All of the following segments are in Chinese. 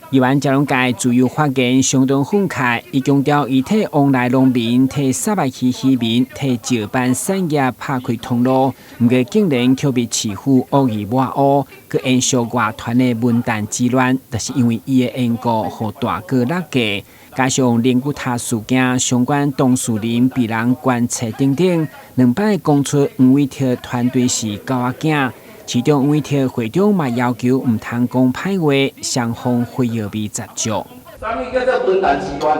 议员嘉龙介自由发言相当愤慨，伊强调伊替往来农民、替沙白区渔民、替石斑产业拍开通路，毋过竟然却被欺负恶意抹黑，佮延续外团的文旦之乱，就是因为伊的缘故，互大哥落架。加上连骨塔事件相关当事人被人关切等等，两摆供出黄伟哲团队是狗仔囝。其中黄伟哲会长嘛要求唔通讲歹话，双方会要被接触。啥物叫做文旦之乱？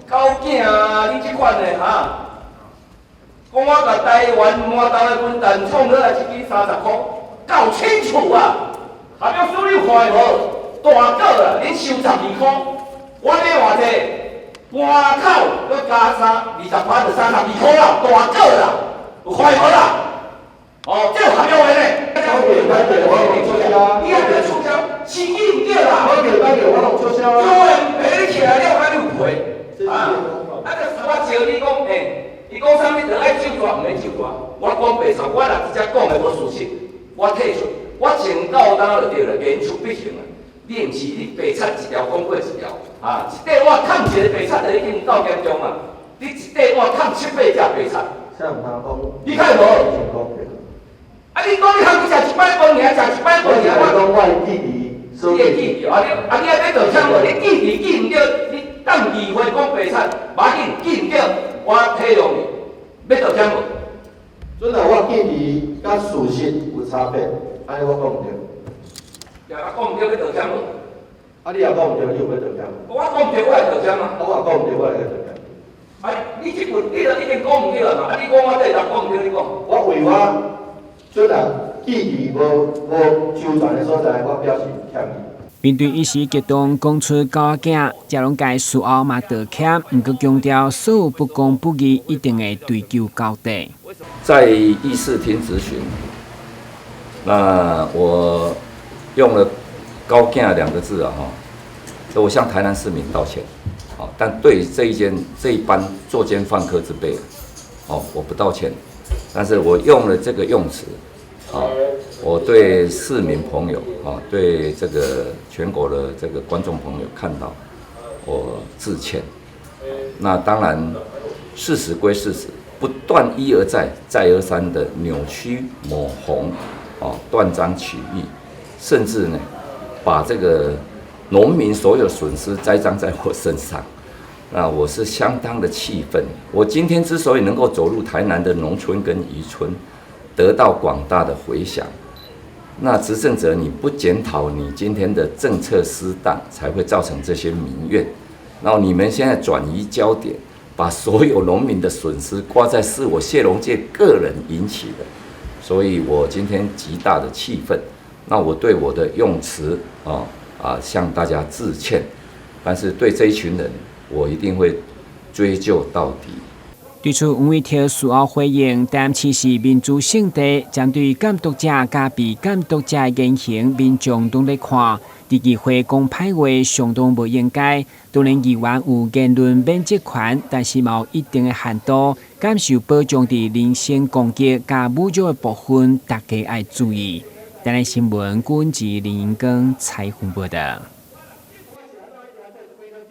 狗囝啊！你即款的哈，讲我甲台湾满岛的文旦创落来一支30块，够清楚啊！下表所有看的无？大个啊，恁收12块，我买偌济？半口佮加20%就32块啦，大个啦，有看无啦？哦，这下表话呢？你还没促销，是硬掉啦！我弄促销啊！因为起来了，还有赔啊！我招你讲，伊讲啥物就爱救大，唔免救大。我讲白菜，我若直接讲的无事实，我退出，我前9天就对了，言出必行啊！你毋是你白菜一条讲过一条啊！一块我砍一个白菜就已经够严重啊！你一块我砍7、8只白菜，啥毋通讲？你看无？啊！你讲你通去食1摆饭尔，食1摆饭尔，我讲我的弟弟，你的弟弟啊！你要道歉无？你弟弟记唔着？你等议会讲白菜，无要紧，记唔着，我体谅你。要道歉无？准啊，我记忆甲事实有差别，安尼我讲唔对。呀，我讲唔对，要道歉无？啊，你也讲唔对，你有要道歉？我讲唔对，我来道歉嘛。我也讲唔对，我来道歉。啊，你即份你就已经讲唔对了嘛？啊，你讲我这人讲唔对，你讲。我为我。准啊，记忆无周全的所在，我表示歉意。面对一时激动讲出狗仔囝，嘉龙介事后嘛道歉，毋过强调所有不公不义一定会追究到底。在议事厅质询，那我用了“狗囝”2个字啊，哈，我向台南市民道歉，好，但对这一班作奸犯科之辈，我不道歉。但是我用了这个用词，我对市民朋友对这个全国的这个观众朋友看到，我致歉。那当然，事实归事实，不断一而再、再而三的扭曲、抹红，断章取义，甚至呢，把这个农民所有损失栽赃在我身上。那我是相当的气愤。我今天之所以能够走入台南的农村跟渔村，得到广大的回响，那执政者你不检讨你今天的政策失当，才会造成这些民怨。然后你们现在转移焦点，把所有农民的损失挂在是我谢龙介个人引起的，所以我今天极大的气愤。那我对我的用词向大家致歉，但是对这一群人，我一定会追究到底。对此，黄伟哲事后回应，台南市是民主圣地，针对监督者加被监督者的言行，民众都在看。在议会讲歹话相当不应该。当然，议员有言论免责权，但是有一定的限度，感受保障的人身攻击加侮辱的部分，大家要注意。台南新闻，阮是林英光采访报道。